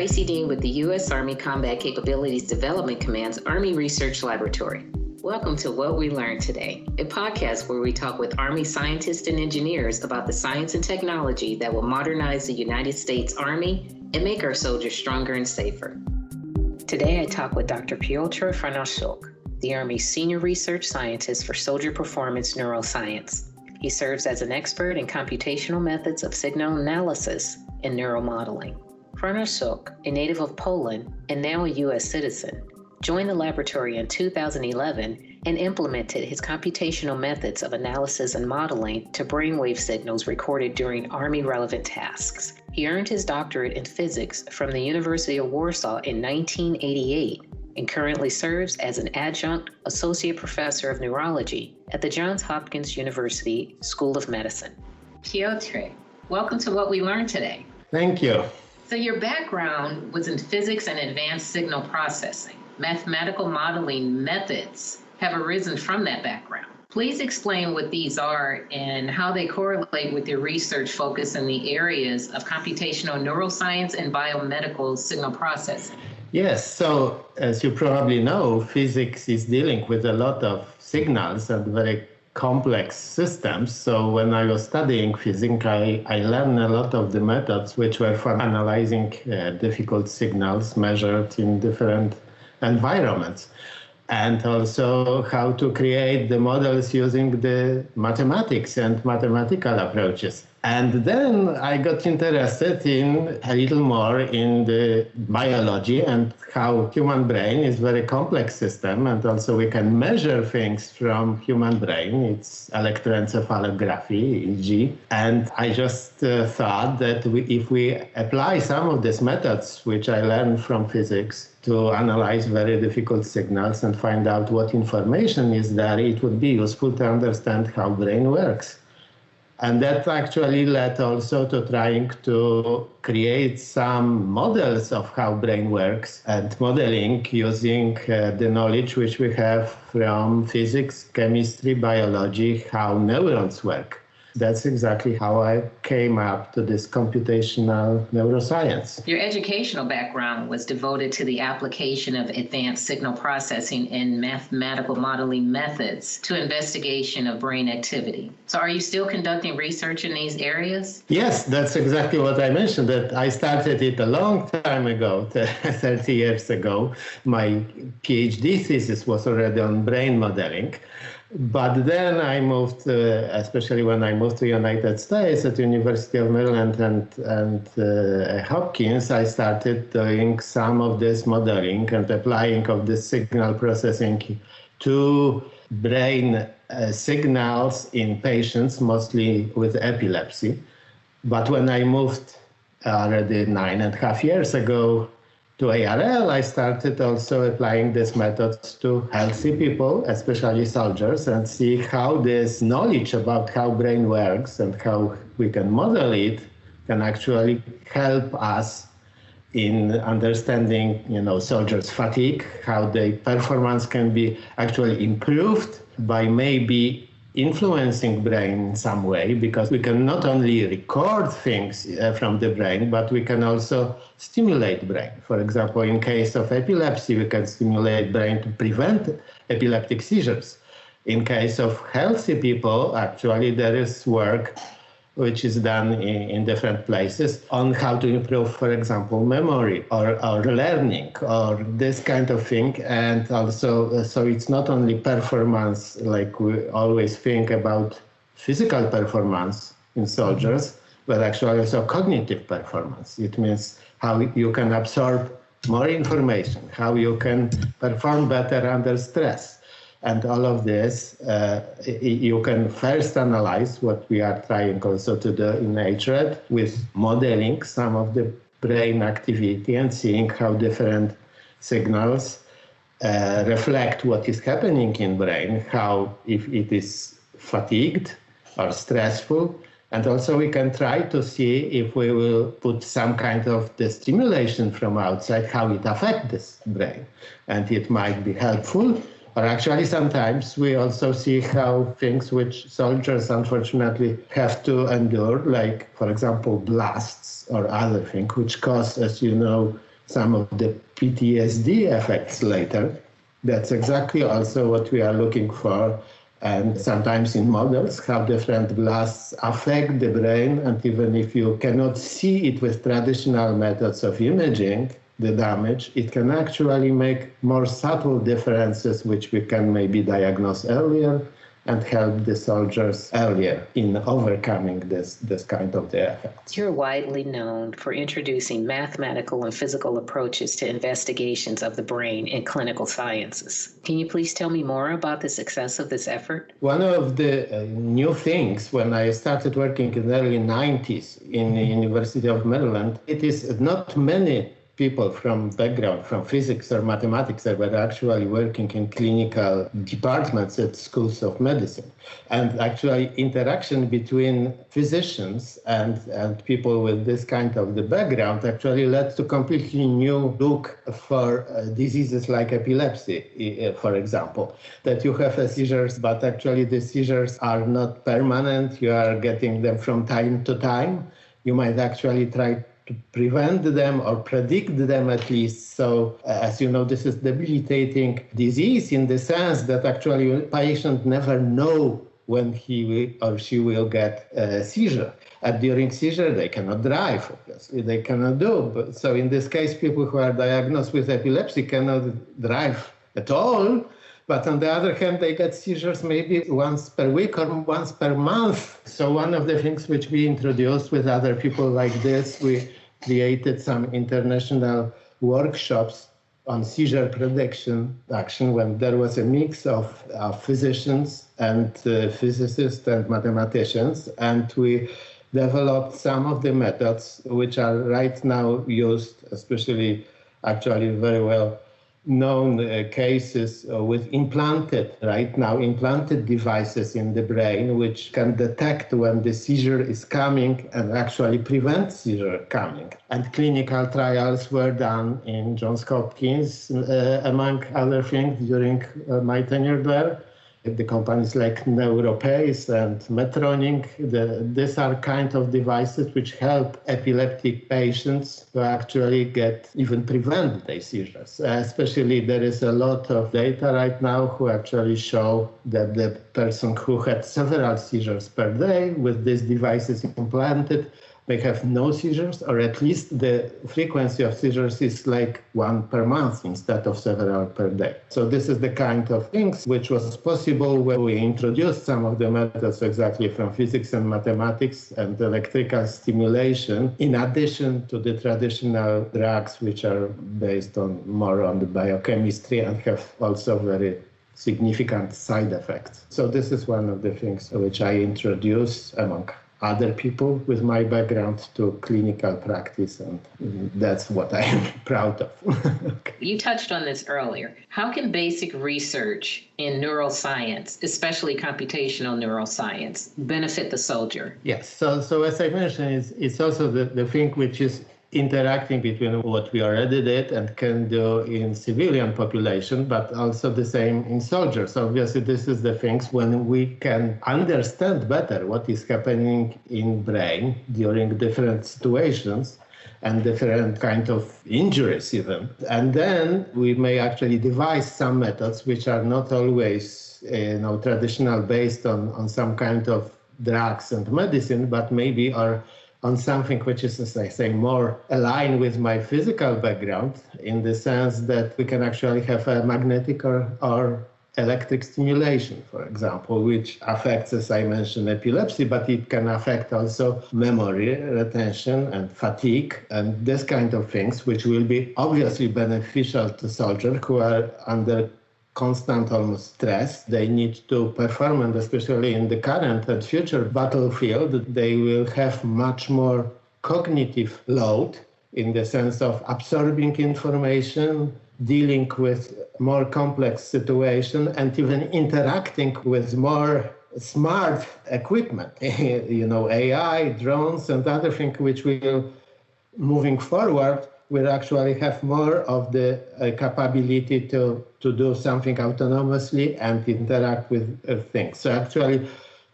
Tracy Dean with the U.S. Army Combat Capabilities Development Command's Army Research Laboratory. Welcome to What We Learned Today, a podcast where we talk with Army scientists and engineers about the science and technology that will modernize the United States Army and make our soldiers stronger and safer. Today, I talk with Dr. Piotr Farnashuk, the Army's Senior Research Scientist for Soldier Performance Neuroscience. He serves as an expert in computational methods of signal analysis and neuromodeling. Farnashuk, a native of Poland and now a U.S. citizen, joined the laboratory in 2011 and implemented his computational methods of analysis and modeling to brainwave signals recorded during Army-relevant tasks. He earned his doctorate in physics from the University of Warsaw in 1988 and currently serves as an adjunct associate professor of neurology at the Johns Hopkins University School of Medicine. Piotr, welcome to What We Learned Today. Thank you. So your background was in physics and advanced signal processing. Mathematical modeling methods have arisen from that background. Please explain what these are and how they correlate with your research focus in the areas of computational neuroscience and biomedical signal processing. Yes, so as you probably know, physics is dealing with a lot of signals and very complex systems. So when I was studying physics, I learned a lot of the methods which were for analyzing difficult signals measured in different environments, and also how to create the models using the mathematics and mathematical approaches. And then I got interested in a little more in the biology and how human brain is a very complex system, and also we can measure things from human brain. It's electroencephalography, EEG. And I just thought that if we apply some of these methods, which I learned from physics, to analyze very difficult signals and find out what information is there, it would be useful to understand how brain works. And that actually led also to trying to create some models of how brain works and modeling using the knowledge which we have from physics, chemistry, biology, how neurons work. That's exactly how I came up to this computational neuroscience. Your educational background was devoted to the application of advanced signal processing and mathematical modeling methods to investigation of brain activity. So are you still conducting research in these areas? Yes, that's exactly what I mentioned, that I started it a long time ago, 30 years ago. My PhD thesis was already on brain modeling. But then I moved, especially when I moved to the United States at the University of Maryland and Hopkins, I started doing some of this modeling and applying of this signal processing to brain signals in patients, mostly with epilepsy. But when I moved already 9.5 years ago to ARL, I started also applying these methods to healthy people, especially soldiers, and see how this knowledge about how brain works and how we can model it can actually help us in understanding, soldiers' fatigue, how their performance can be actually improved by maybe influencing brain in some way, because we can not only record things from the brain, but we can also stimulate brain. For example, in case of epilepsy, we can stimulate brain to prevent epileptic seizures. In case of healthy people, actually there is work which is done in different places on how to improve, for example, memory or learning or this kind of thing. And also, so it's not only performance, like we always think about physical performance in soldiers, but actually also cognitive performance. It means how you can absorb more information, how you can perform better under stress. And all of this, you can first analyze what we are trying also to do in nature with modeling some of the brain activity and seeing how different signals reflect what is happening in brain, how if it is fatigued or stressful. And also we can try to see if we will put some kind of the stimulation from outside, how it affects this brain. And it might be helpful. Or actually, sometimes we also see how things which soldiers unfortunately have to endure, like, for example, blasts or other things, which cause, as you know, some of the PTSD effects later. That's exactly also what we are looking for. And sometimes in models, how different blasts affect the brain. And even if you cannot see it with traditional methods of imaging, the damage, it can actually make more subtle differences, which we can maybe diagnose earlier and help the soldiers earlier in overcoming this kind of the effects. You're widely known for introducing mathematical and physical approaches to investigations of the brain in clinical sciences. Can you please tell me more about the success of this effort? One of the new things when I started working in the early 90s in the University of Maryland, it is not many people from background, from physics or mathematics that were actually working in clinical departments at schools of medicine. And actually interaction between physicians and people with this kind of the background actually led to completely new look for diseases like epilepsy, for example, that you have seizures, but actually the seizures are not permanent. You are getting them from time to time. You might actually try to prevent them or predict them at least. So as you know, this is debilitating disease in the sense that actually patient never know when he or she will get a seizure. And during seizure, they cannot drive, obviously, they cannot do. But so in this case, people who are diagnosed with epilepsy cannot drive at all. But on the other hand, they get seizures maybe once per week or once per month. So one of the things which we introduced with other people like this, we created some international workshops on seizure prediction action when there was a mix of physicians and physicists and mathematicians. And we developed some of the methods which are right now used, especially actually very well known cases with implanted devices in the brain, which can detect when the seizure is coming and actually prevent seizure coming. And clinical trials were done in Johns Hopkins, among other things, during my tenure there. The companies like Neuroscience and Medtronic, these are kind of devices which help epileptic patients to actually even prevent their seizures. Especially there is a lot of data right now who actually show that the person who had several seizures per day with these devices implanted may have no seizures, or at least the frequency of seizures is like one per month instead of several per day. So this is the kind of things which was possible when we introduced some of the methods exactly from physics and mathematics and electrical stimulation, in addition to the traditional drugs which are based more on the biochemistry and have also very significant side effects. So this is one of the things which I introduced among other people with my background to clinical practice, and that's what I am proud of. You touched on this earlier. How can basic research in neuroscience, especially computational neuroscience, benefit the soldier? Yes, so as I mentioned, it's also the thing which is interacting between what we already did and can do in civilian population, but also the same in soldiers. Obviously, this is the things when we can understand better what is happening in brain during different situations and different kind of injuries even. And then we may actually devise some methods which are not always traditional based on some kind of drugs and medicine, but maybe are on something which is, as I say, more aligned with my physical background, in the sense that we can actually have a magnetic or electric stimulation, for example, which affects, as I mentioned, epilepsy, but it can affect also memory retention and fatigue and this kind of things, which will be obviously beneficial to soldiers who are under constant almost stress. They need to perform, and especially in the current and future battlefield, they will have much more cognitive load in the sense of absorbing information, dealing with more complex situation, and even interacting with more smart equipment, AI, drones, and other things which will, moving forward, will actually have more of the capability to do something autonomously and interact with things. So actually,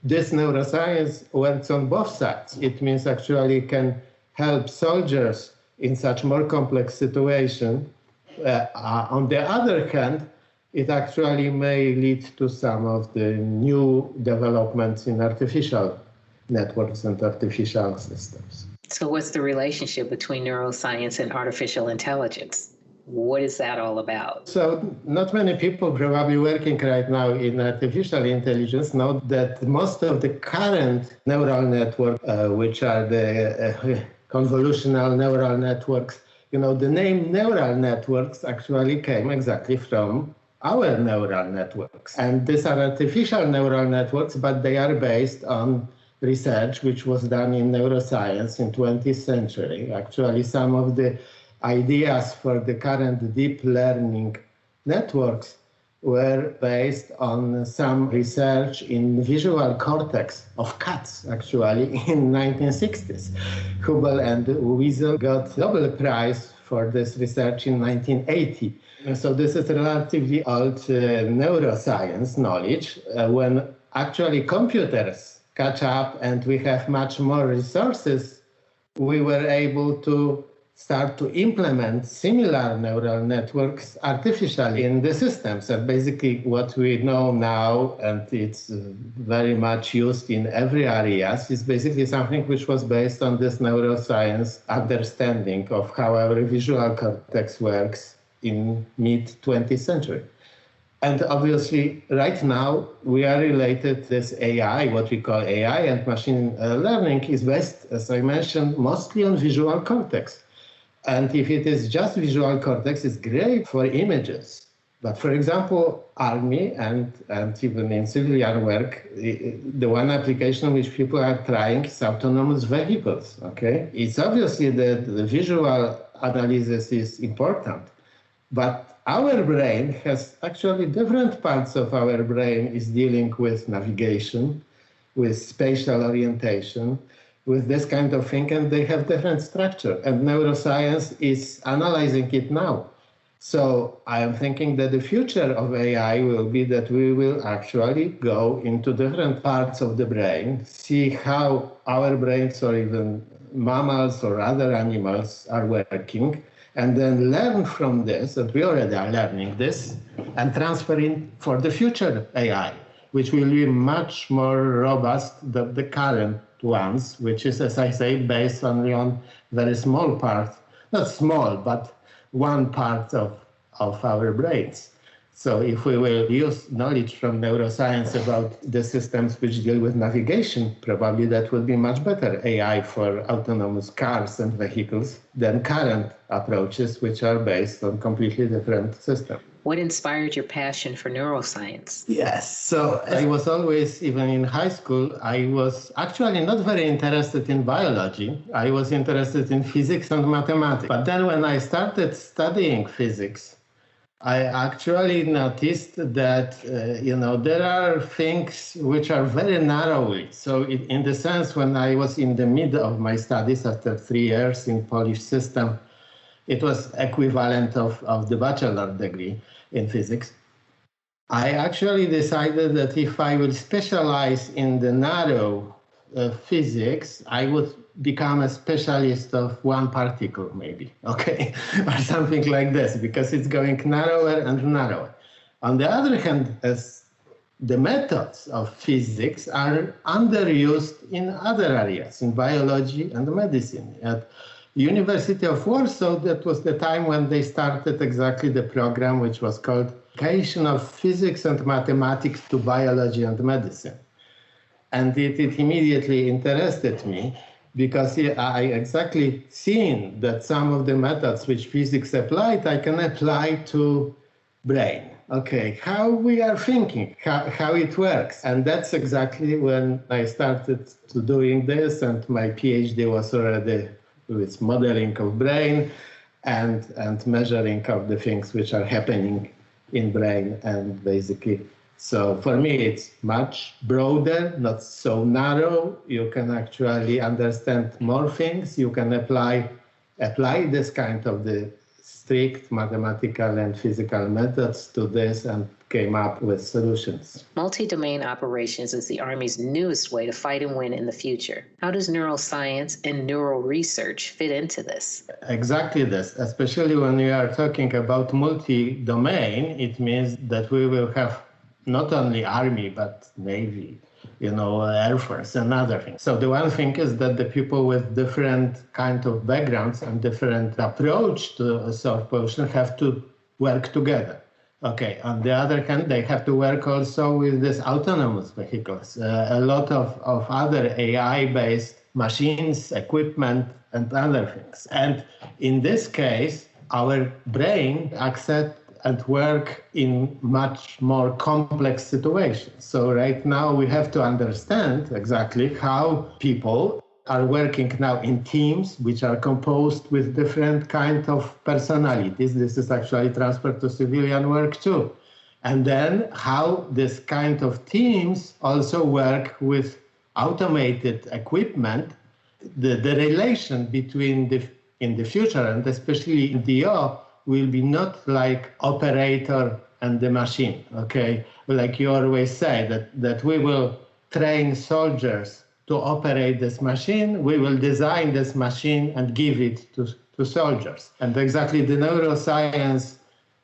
this neuroscience works on both sides. It means actually can help soldiers in such more complex situation. On the other hand, it actually may lead to some of the new developments in artificial networks and artificial systems. So what's the relationship between neuroscience and artificial intelligence? What is that all about? So not many people probably working right now in artificial intelligence know that most of the current neural networks, which are the convolutional neural networks, the name neural networks actually came exactly from our neural networks. And these are artificial neural networks, but they are based on research which was done in neuroscience in 20th century. Actually, some of the ideas for the current deep learning networks were based on some research in visual cortex of cats, actually, in 1960s. Hubel and Wiesel got Nobel Prize for this research in 1980. So this is relatively old neuroscience knowledge. When actually computers catch up and we have much more resources, we were able to start to implement similar neural networks artificially in the systems. And basically what we know now, and it's very much used in every area, is basically something which was based on this neuroscience understanding of how our visual cortex works in mid-20th century. And obviously, right now, we are related to this AI, what we call AI and machine learning is based, as I mentioned, mostly on visual cortex. And if it is just visual cortex, it's great for images. But for example, army and even in civilian work, the one application which people are trying is autonomous vehicles, okay? It's obviously that the visual analysis is important, but our brain has actually different parts of our brain is dealing with navigation, with spatial orientation, with this kind of thing, and they have different structure. And neuroscience is analyzing it now. So I am thinking that the future of AI will be that we will actually go into different parts of the brain, see how our brains or even mammals or other animals are working, and then learn from this, and we already are learning this, and transfer it for the future AI, which will be much more robust than the current ones, which is, as I say, based only on very small part, not small, but one part of our brains. So if we will use knowledge from neuroscience about the systems which deal with navigation, probably that will be much better AI for autonomous cars and vehicles than current approaches, which are based on completely different systems. What inspired your passion for neuroscience? Yes, so I was always, even in high school, I was actually not very interested in biology. I was interested in physics and mathematics. But then when I started studying physics, I actually noticed that, there are things which are very narrowly. So in the sense, when I was in the middle of my studies after 3 years in Polish system, it was equivalent of the bachelor degree in physics. I actually decided that if I will specialize in the narrow physics, I would become a specialist of one particle, maybe, okay, or something like this, because it's going narrower and narrower. On the other hand, as the methods of physics are underused in other areas, in biology and medicine. At University of Warsaw, that was the time when they started exactly the program which was called Application of Physics and Mathematics to Biology and Medicine. And it immediately interested me because I exactly seen that some of the methods which physics applied, I can apply to brain. Okay, how we are thinking, how it works. And that's exactly when I started to doing this, and my PhD was already with modeling of brain and measuring of the things which are happening in brain. And basically, so for me, it's much broader, not so narrow. You can actually understand more things. You can apply this kind of the strict mathematical and physical methods to this and came up with solutions. Multi-domain operations is the Army's newest way to fight and win in the future. How does neuroscience and neural research fit into this? Exactly this, especially when we are talking about multi-domain, it means that we will have not only Army, but Navy, Air Force and other things. So the one thing is that the people with different kind of backgrounds and different approach to solve pollution have to work together. Okay, on the other hand, they have to work also with these autonomous vehicles, a lot of other AI-based machines, equipment, and other things. And in this case, our brain accepts and work in much more complex situations. So right now we have to understand exactly how people are working now in teams which are composed with different kind of personalities. This is actually transferred to civilian work too. And then how this kind of teams also work with automated equipment. The relation between in the future, and especially in DO, will be not like operator and the machine, okay? Like you always say, that we will train soldiers to operate this machine, we will design this machine and give it to soldiers. And exactly the neuroscience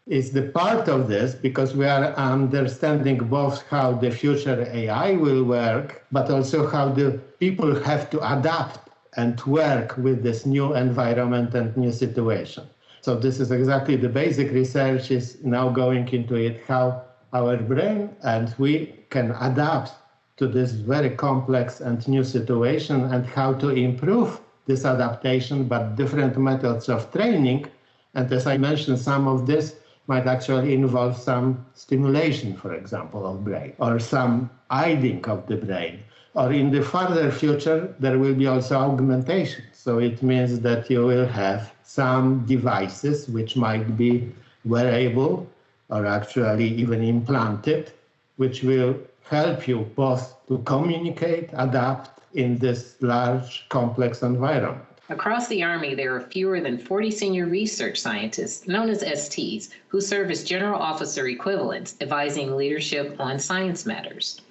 is the part of this, because we are understanding both how the future AI will work, but also how the people have to adapt and work with this new environment and new situation. So this is exactly the basic research is now going into it, how our brain and we can adapt to this very complex and new situation, and how to improve this adaptation, but different methods of training. And as I mentioned, some of this might actually involve some stimulation, for example, of brain, or some aiding of the brain. Or in the further future, there will be also augmentation. So it means that you will have some devices which might be wearable or actually even implanted, which will help you both to communicate, adapt in this large, complex environment. Across the Army, there are fewer than 40 senior research scientists, known as STs, who serve as general officer equivalents, advising leadership on science matters.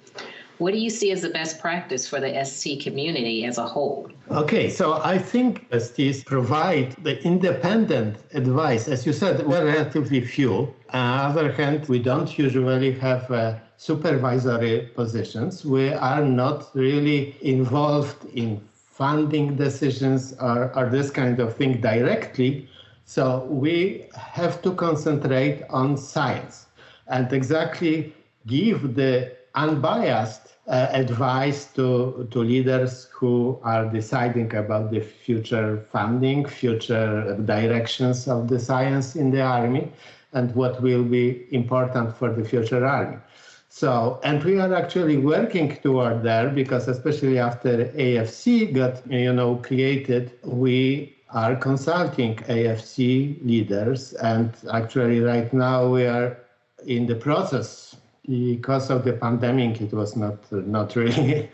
What do you see as the best practice for the ST community as a whole? Okay, so I think STs provide the independent advice. As you said, we're relatively few. On the other hand, we don't usually have supervisory positions. We are not really involved in funding decisions or this kind of thing directly. So we have to concentrate on science and exactly give the unbiased advice to leaders who are deciding about the future funding, future directions of the science in the Army, and what will be important for the future Army. So, and we are actually working toward there, because especially after AFC got, created, we are consulting AFC leaders, and actually right now we are in the process. Because of the pandemic, it was not really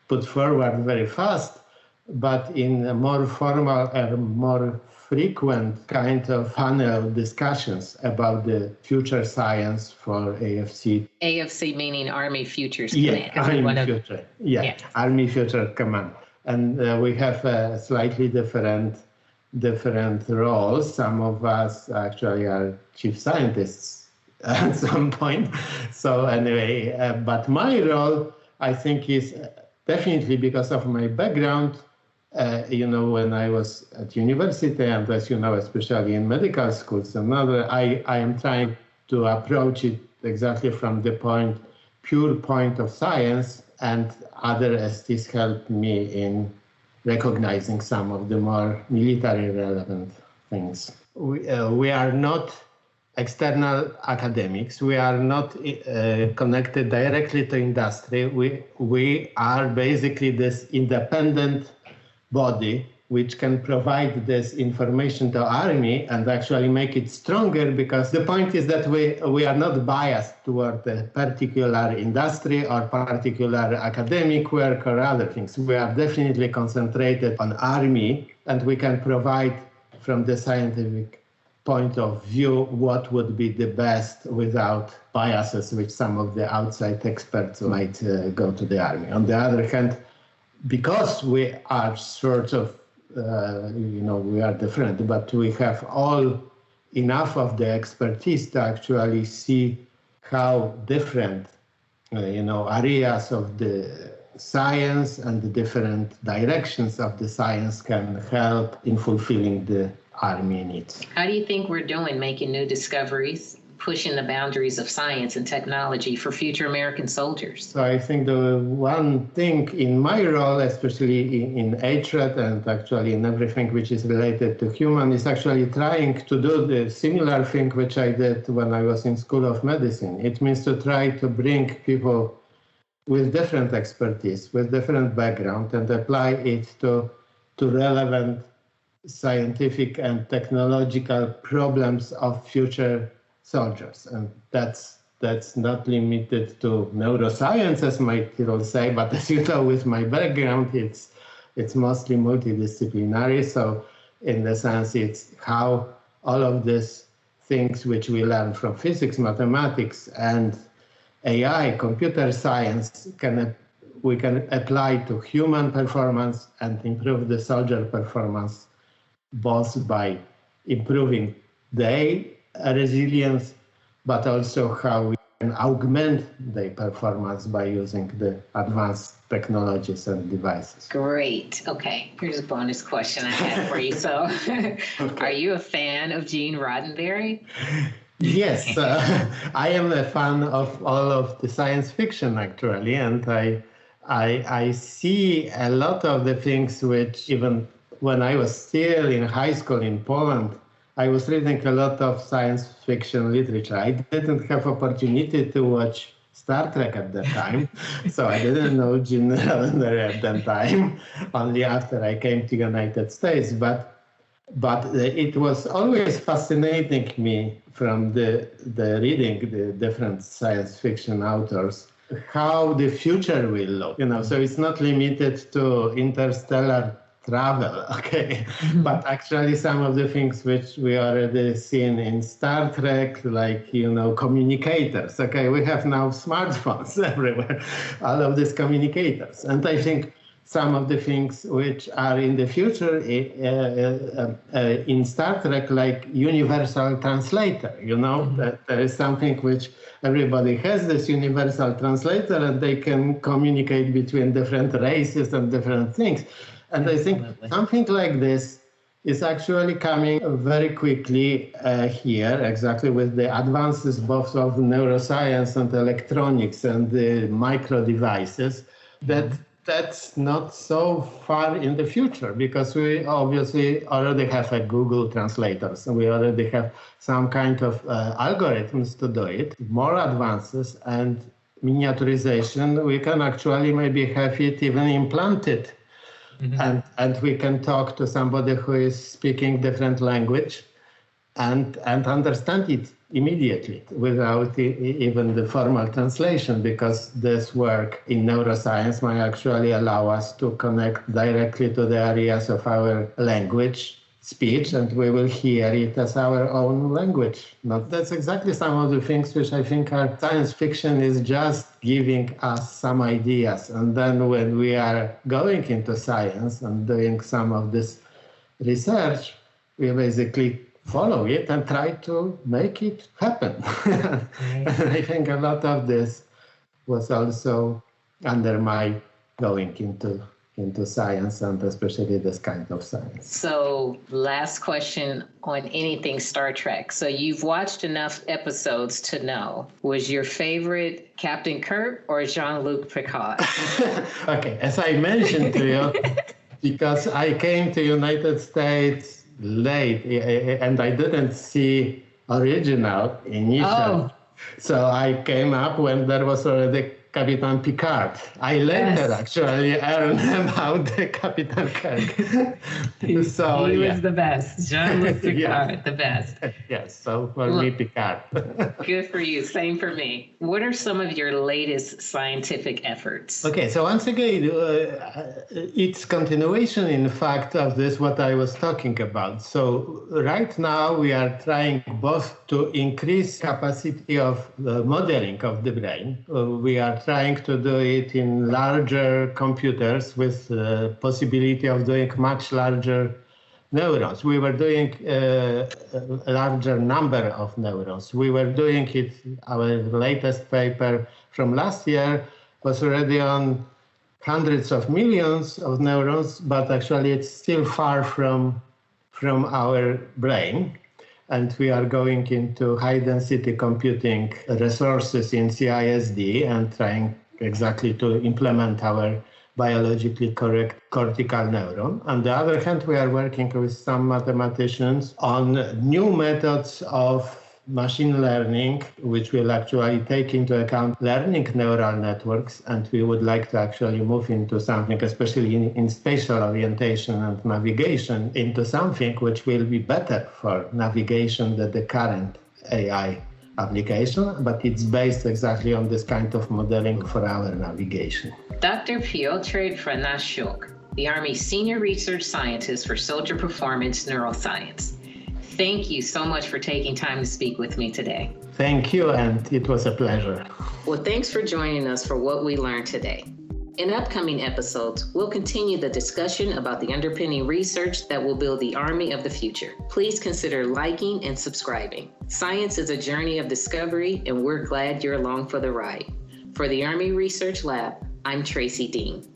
put forward very fast, but in a more formal and more frequent kind of panel discussions about the future science for AFC. AFC meaning Army Futures Command. Army Future Command. And we have slightly different roles. Some of us actually are chief scientists at some point. So anyway, but my role, I think, is definitely because of my background. When I was at university, and as you know, especially in medical schools, I am trying to approach it exactly from the pure point of science, and other STs help me in recognizing some of the more military relevant things. We are not external academics. We are not connected directly to industry. We are basically this independent body which can provide this information to Army and actually make it stronger, because the point is that we are not biased toward a particular industry or particular academic work or other things. We are definitely concentrated on Army, and we can provide from the scientific point of view, what would be the best without biases, which some of the outside experts might go to the army. On the other hand, because we are sort of, we are different, but we have all enough of the expertise to actually see how different, areas of the science and the different directions of the science can help in fulfilling the army needs. How do you think we're doing making new discoveries, pushing the boundaries of science and technology for future American soldiers? So I think the one thing in my role, especially in HRED and actually in everything which is related to human, is actually trying to do the similar thing which I did when I was in School of Medicine. It means to try to bring people with different expertise, with different background, and apply it to relevant scientific and technological problems of future soldiers. And that's not limited to neuroscience, as my people say, but as you know, with my background, it's mostly multidisciplinary. So in the sense, it's how all of these things which we learn from physics, mathematics, and AI, computer science, we can apply to human performance and improve the soldier performance, both by improving their resilience, but also how we can augment their performance by using the advanced technologies and devices. Great. Okay, here's a bonus question I have for you. So, Are you a fan of Gene Roddenberry? Yes, I am a fan of all of the science fiction, actually, and I see a lot of the things which, even when I was still in high school in Poland, I was reading a lot of science fiction literature. I didn't have opportunity to watch Star Trek at that time, so I didn't know Gene Roddenberry at that time, only after I came to United States. But it was always fascinating me from the reading the different science fiction authors, how the future will look. So it's not limited to interstellar travel, okay? But actually some of the things which we already seen in Star Trek, like, communicators, okay? We have now smartphones everywhere, all of these communicators. And I think some of the things which are in the future in Star Trek, like universal translator, that there is something which everybody has, this universal translator, and they can communicate between different races and different things. And I think something like this is actually coming very quickly here, exactly with the advances both of neuroscience and electronics and the micro devices, that's not so far in the future, because we obviously already have a Google Translator, so we already have some kind of algorithms to do it. More advances and miniaturization, we can actually maybe have it even implanted. And we can talk to somebody who is speaking different language and understand it immediately without even the formal translation, because this work in neuroscience might actually allow us to connect directly to the areas of our language, speech, and we will hear it as our own language. That's exactly some of the things which I think are science fiction is just giving us some ideas. And then when we are going into science and doing some of this research, we basically follow it and try to make it happen. And I think a lot of this was also under my going into science, and especially this kind of science. So last question on anything Star Trek. So you've watched enough episodes to know, was your favorite Captain Kirk or Jean-Luc Picard? Okay, as I mentioned to you, because I came to United States late and I didn't see original initially. So I came up when there was already Captain Picard. I later actually learned about the Captain Kirk. He was the best. Jean-Luc Picard, the best. Yes, so for me, Picard. Good for you. Same for me. What are some of your latest scientific efforts? Okay, so once again, it's continuation, in fact, of this what I was talking about. So right now we are trying both to increase capacity of the modeling of the brain. We are trying to do it in larger computers with the possibility of doing much larger neurons. We were doing a larger number of neurons. We were doing it, our latest paper from last year was already on hundreds of millions of neurons, but actually it's still far from our brain. And we are going into high density computing resources in CISD and trying exactly to implement our biologically correct cortical neuron. On the other hand, we are working with some mathematicians on new methods of machine learning, which will actually take into account learning neural networks. And we would like to actually move into something, especially in spatial orientation and navigation, into something which will be better for navigation than the current AI application, but it's based exactly on this kind of modeling for our navigation. Dr. Piotr Franaszuk, the Army Senior Research Scientist for Soldier Performance Neuroscience. Thank you so much for taking time to speak with me today. Thank you, and it was a pleasure. Well, thanks for joining us for What We Learned Today. In upcoming episodes, we'll continue the discussion about the underpinning research that will build the Army of the future. Please consider liking and subscribing. Science is a journey of discovery, and we're glad you're along for the ride. For the Army Research Lab, I'm Tracy Dean.